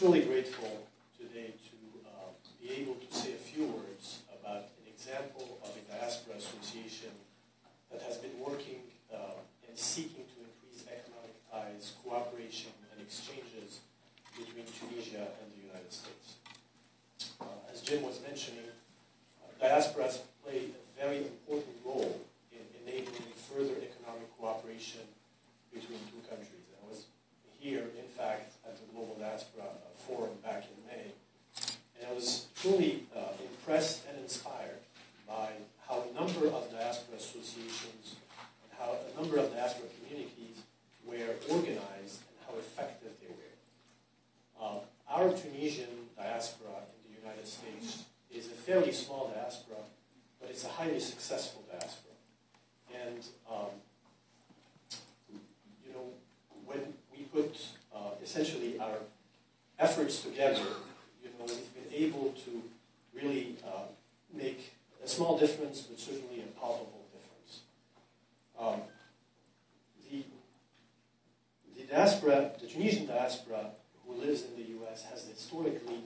truly grateful today to be able to say a few words about an example of a diaspora association that has been working and seeking to increase economic ties, cooperation, and exchanges between Tunisia and the United States. As Jim was mentioning, diasporas play a very important role in enabling further economic cooperation between two countries. And I was here, in fact, at the Global Diaspora Forum back in May, and I was truly impressed and inspired by how a number of diaspora associations and how a number of diaspora communities were organized and how effective they were. Our Tunisian diaspora in the United States is a fairly small diaspora, but it's a highly successful diaspora. And you know, when we put essentially our efforts together, you know, we've been able to really make a small difference, but certainly a palpable difference. The diaspora, the Tunisian diaspora who lives in the U.S. has historically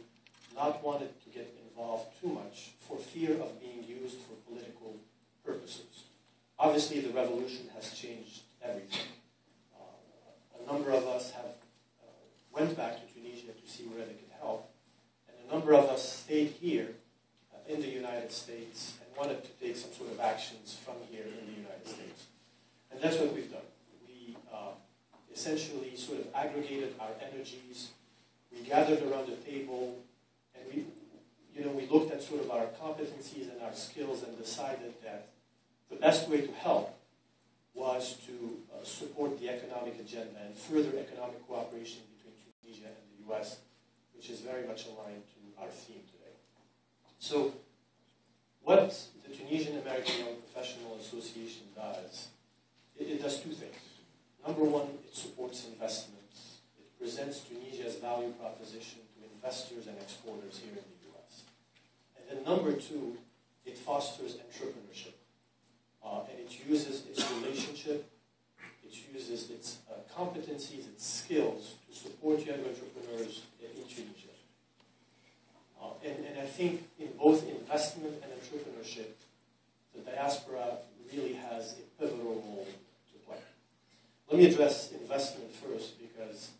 not wanted to get involved too much for fear of being used for political purposes. Obviously, the revolution has changed everything. A number of us have went back to Tunisia to see where they could help, and a number of us stayed here in the United States and wanted to take some sort of actions from here in the United States. And that's what we've done. We essentially sort of aggregated our energies. We gathered around the table, and we looked at sort of our competencies and our skills and decided that the best way to help was to support the economic agenda and further economic cooperation between Tunisia and the U.S., which is very much aligned to our theme today. So what the Tunisian American Young Professional Association does, it does two things. Number one, it supports investments. It presents Tunisia's value proposition to investors and exporters here in the U.S. And then number two, it fosters entrepreneurship. And it uses its relationship, it uses its competencies, its skills to support young entrepreneurs in Tunisia. And I think in both investment and entrepreneurship, the diaspora really has a pivotal role to play. Let me address investment first because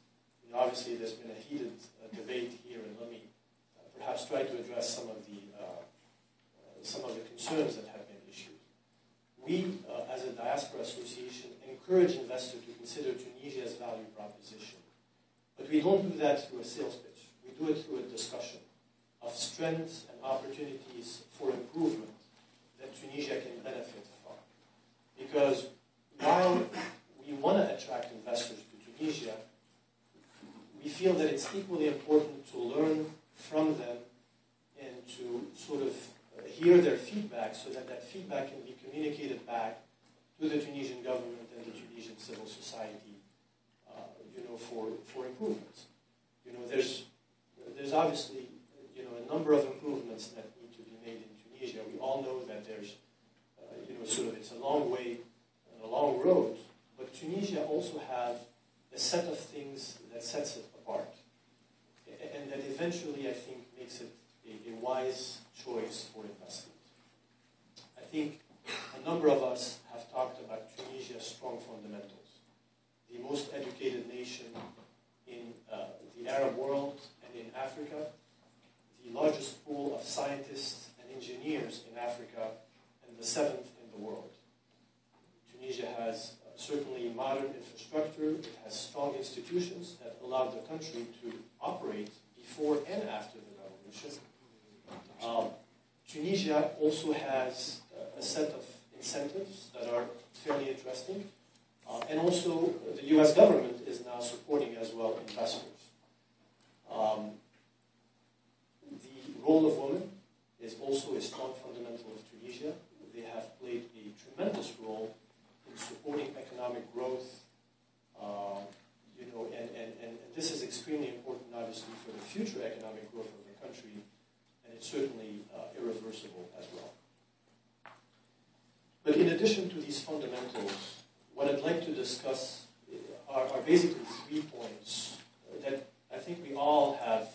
obviously there's been a heated debate here, and let me perhaps try to address some of the concerns that have been issued. We, as a diaspora association, encourage investors to consider Tunisia's value proposition. But we don't do that through a sales pitch. We do it through a discussion of strengths and opportunities for improvement that Tunisia can benefit from. Because while we want to attract investors to Tunisia, we feel that it's equally important to learn from them and to sort of hear their feedback so that that feedback can be communicated back to the Tunisian government and the Tunisian civil society, for improvements. There's obviously, a number of improvements that need to be made in Tunisia. We all know that there's, it's a long way and a long road, but Tunisia also has a set of things that sets it apart. And that eventually, I think, makes it a wise choice for investment. I think a number of us have talked about Tunisia's strong fundamentals. The most educated nation in the Arab world and in Africa, the largest pool of scientists and engineers in Africa, and the seventh in the world. Tunisia has certainly modern infrastructure. It has strong institutions that allowed the country to operate before and after the revolution. Tunisia also has a set of incentives that are fairly interesting. And also, the U.S. government is now supporting as well investors. The role of women is also a strong fundamental of Tunisia. They have played a tremendous role in supporting economic growth, and this is extremely important, obviously, for the future economic growth of the country, and it's certainly irreversible as well. But in addition to these fundamentals, what I'd like to discuss are basically 3 points that I think we all have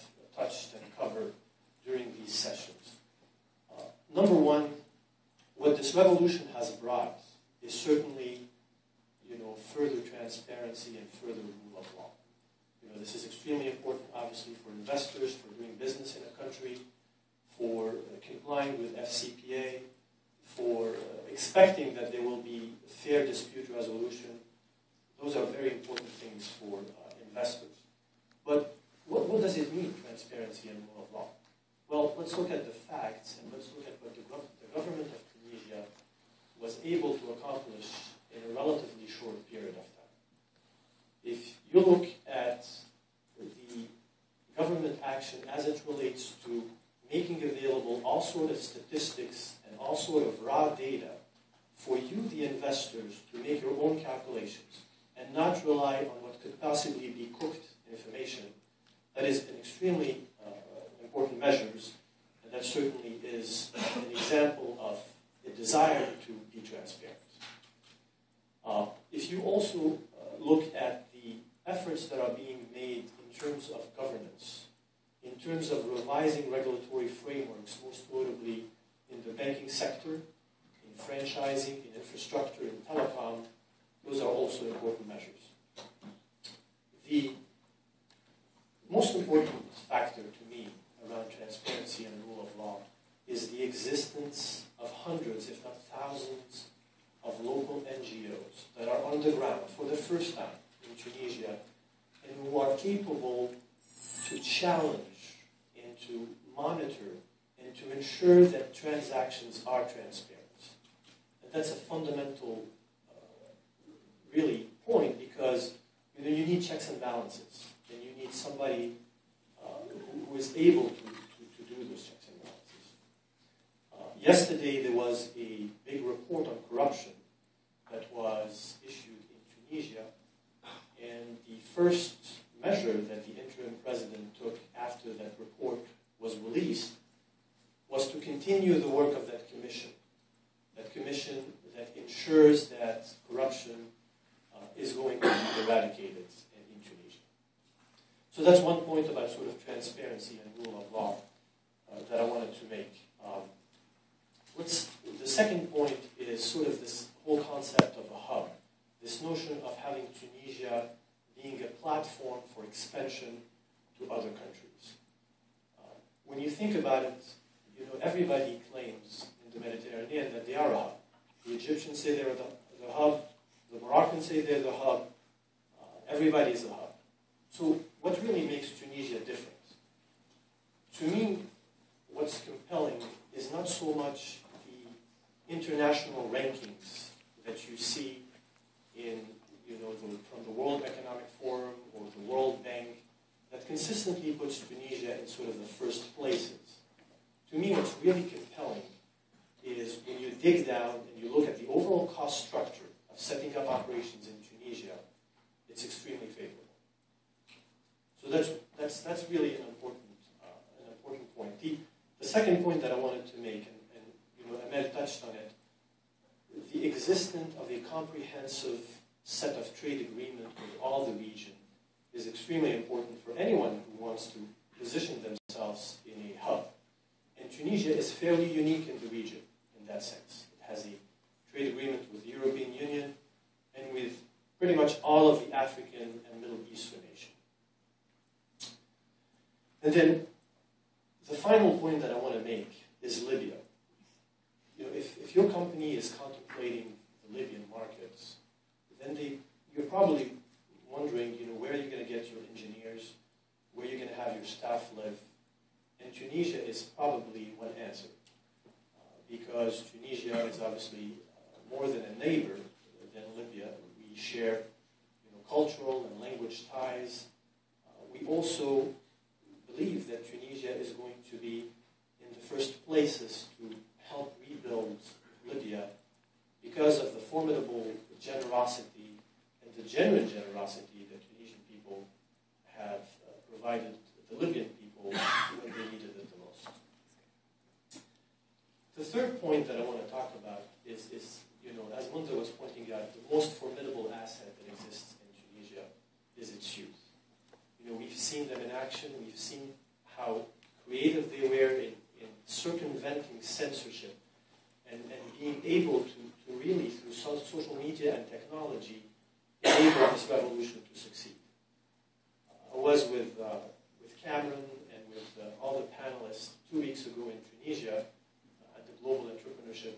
resolution has brought is certainly, further transparency and further rule of law. This is extremely important, obviously, for investors, for doing business in a country, for complying with FCPA, for expecting that there will be fair dispute resolution. Those are very important things for investors. But what does it mean, transparency and rule of law? Well, let's look at the facts, and let's look at what the government of Tunisia was able to accomplish in a relatively short period of time. If you look at the government action as it relates to making available all sort of statistics and all sort of raw data for you, the investors, to make your own calculations and not rely on what could possibly be cooked information, that is an extremely important measures, and that certainly is an example of a desire to be transparent. If you also look at the efforts that are being made in terms of governance, in terms of revising regulatory frameworks, most notably in the banking sector, in franchising, in infrastructure, in telecom, those are also important measures. The most important factor to me around transparency and rule of law is the existence of hundreds, if not thousands, of local NGOs that are on the ground for the first time in Tunisia and who are capable to challenge and to monitor and to ensure that transactions are transparent. And that's a fundamental, really, point, because you need checks and balances, and you need somebody who is able to do those checks and balances. Yesterday there was a big report on corruption that was issued in Tunisia, and the first measure that the interim president took after that report was released was to continue the work of that commission that ensures that corruption is going to be eradicated in Tunisia. So that's one point about sort of transparency and rule of law that I wanted to make. The second point is sort of this whole concept of a hub, this notion of having Tunisia being a platform for expansion to other countries. When you think about it, everybody claims in the Mediterranean that they are a hub. The Egyptians say they're the hub, the Moroccans say they're the hub, everybody is a hub. So what really makes Tunisia different? To me, what's compelling is not so much the international rankings that you see in, from the World Economic Forum or the World Bank that consistently puts Tunisia in sort of the first places. To me, what's really compelling is when you dig down and you look at the overall cost structure of setting up operations in Tunisia, it's extremely favorable. So that's really an important point. The second point that I wanted to make, and Amel touched on it, the existence of a comprehensive set of trade agreement with all the region is extremely important for anyone who wants to position themselves in a hub. And Tunisia is fairly unique in the region in that sense. It has a trade agreement with the European Union and with pretty much all of the African and Middle Eastern nations. And then the final point that I want to make is Libya. If your company is contemplating the Libyan markets, then you're probably wondering, where are you going to get your engineers, where you're going to have your staff live. And Tunisia is probably one answer, because Tunisia is obviously more than a neighbor than Libya. We share cultural and language ties. We also believe that Tunisia is going to be in the first places to help rebuild Libya because of the formidable generosity and the genuine generosity that Tunisian people have provided the Libyan people when they needed it the most. The third point that I want to talk about is as Munza was pointing out, the most formidable asset that exists in Tunisia is its youth. We've seen them in action. We've seen how creative they were in circumventing censorship and being able to really through social media and technology, enable this revolution to succeed. I was with Cameron and with all the panelists 2 weeks ago in Tunisia at the Global Entrepreneurship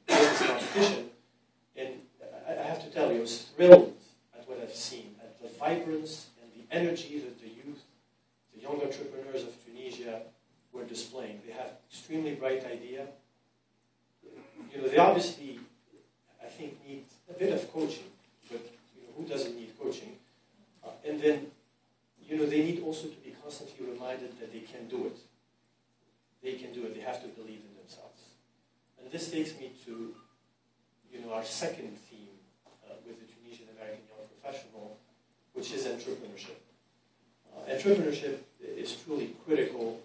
Business Competition, and I have to tell you, I was thrilled at what I've seen, at the vibrance and the energy that the youth, the young entrepreneurs of Tunisia were displaying. They have extremely bright idea. They obviously, I think, need a bit of coaching, but who doesn't need coaching? And then, they need also to be constantly reminded that they can do it. They can do it. They have to believe in themselves. And this takes me to, our second theme with the Tunisian American young professional, which is entrepreneurship. Entrepreneurship is truly critical.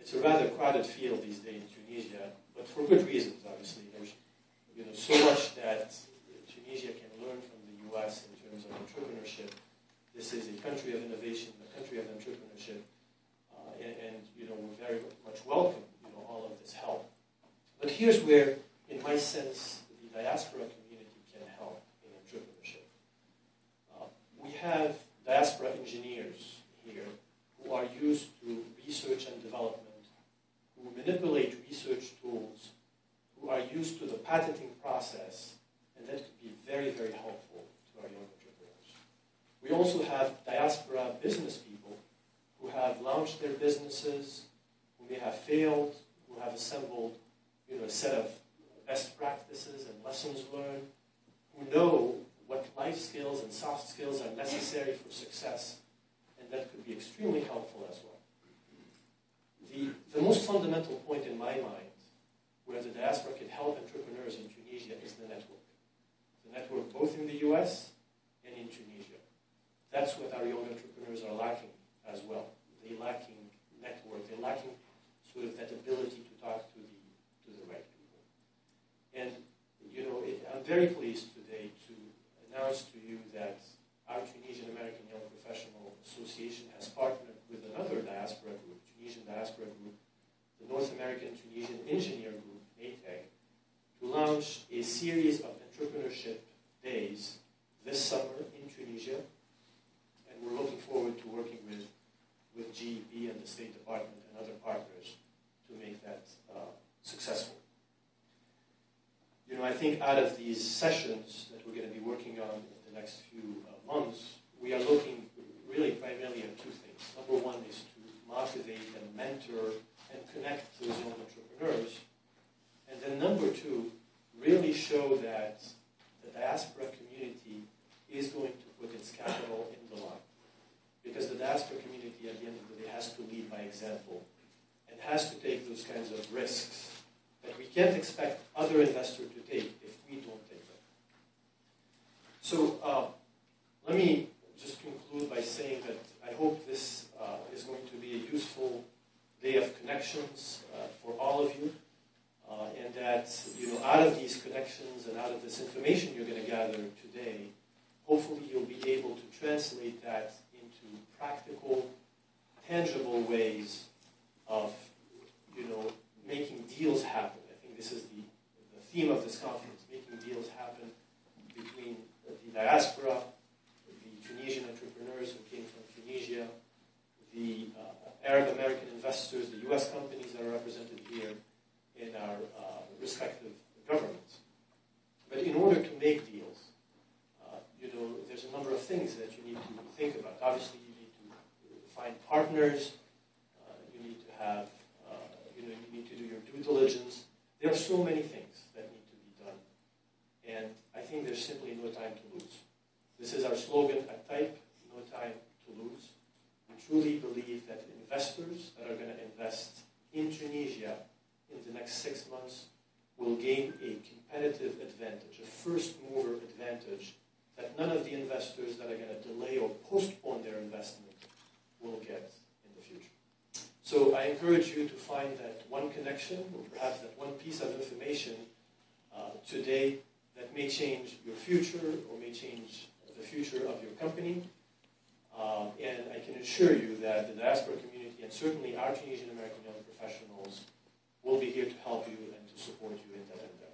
It's a rather crowded field these days in Tunisia, but for good reasons, obviously. There's so much that Tunisia can learn from the U.S. in terms of entrepreneurship. This is a country of innovation, a country of entrepreneurship, and we're very much welcome all of this help. But here's where, in my sense, the diaspora community can help in entrepreneurship. We have diaspora engineers here who are used to research and development, who manipulate research tools, who are used to the patenting process, and that could be very, very helpful to our young entrepreneurs. We also have diaspora business people who have launched their businesses, who may have failed, who have assembled a set of best practices and lessons learned, who know what life skills and soft skills are necessary for success, and that could be extremely helpful as well. The most fundamental point in my mind where the diaspora can help entrepreneurs in Tunisia is the network. The network both in the US and in Tunisia. That's what our young entrepreneurs are lacking as well. They're lacking network. They're lacking sort of that ability to talk to the right people. And, I'm very pleased today to announce to you that our Tunisian American Young Professional Association has partnered with another diaspora group, Tunisian Diaspora Group, the North American Tunisian Engineer Group, TAYP, to launch a series of entrepreneurship days this summer in Tunisia. And we're looking forward to working with GEP and the State Department and other partners to make that successful. I think out of these sessions that we're going to be working on in the next few months, we are looking really primarily at two things. Number one is to motivate and mentor and connect those young entrepreneurs. And then number two, really show that the diaspora community is going to put its capital in the line. Because the diaspora community, at the end of the day, has to lead by example and has to take those kinds of risks that we can't expect other investors to take if we don't take them. So let me just conclude by saying that I hope this is going to be a useful day of connections for all of you, and that out of these connections and out of this information you're going to gather today, hopefully you'll be able to translate that into practical, tangible ways of making deals happen. I think this is the theme of this conference, making deals happen between the diaspora, the Tunisian entrepreneurs who came from Tunisia, the Arab American investors, the US companies that are represented here in our respective governments. But in order to make deals, there's a number of things that you need to think about. Obviously, you need to find partners. You need to have, you need to do your due diligence. There are so many things that need to be done, and I think there's simply no time to lose. This is our slogan at TAYP: no time to lose. We truly believe that investors that are going to invest in Tunisia in the next 6 months will gain a competitive advantage, a first mover advantage that none of the investors that are going to delay or postpone their investment will get in the future. So I encourage you to find that one connection, or perhaps that one piece of information today that may change your future or may change the future of your company. And I can assure you that the diaspora community, and certainly our Tunisian American young professionals, we'll be here to help you and to support you in that endeavor.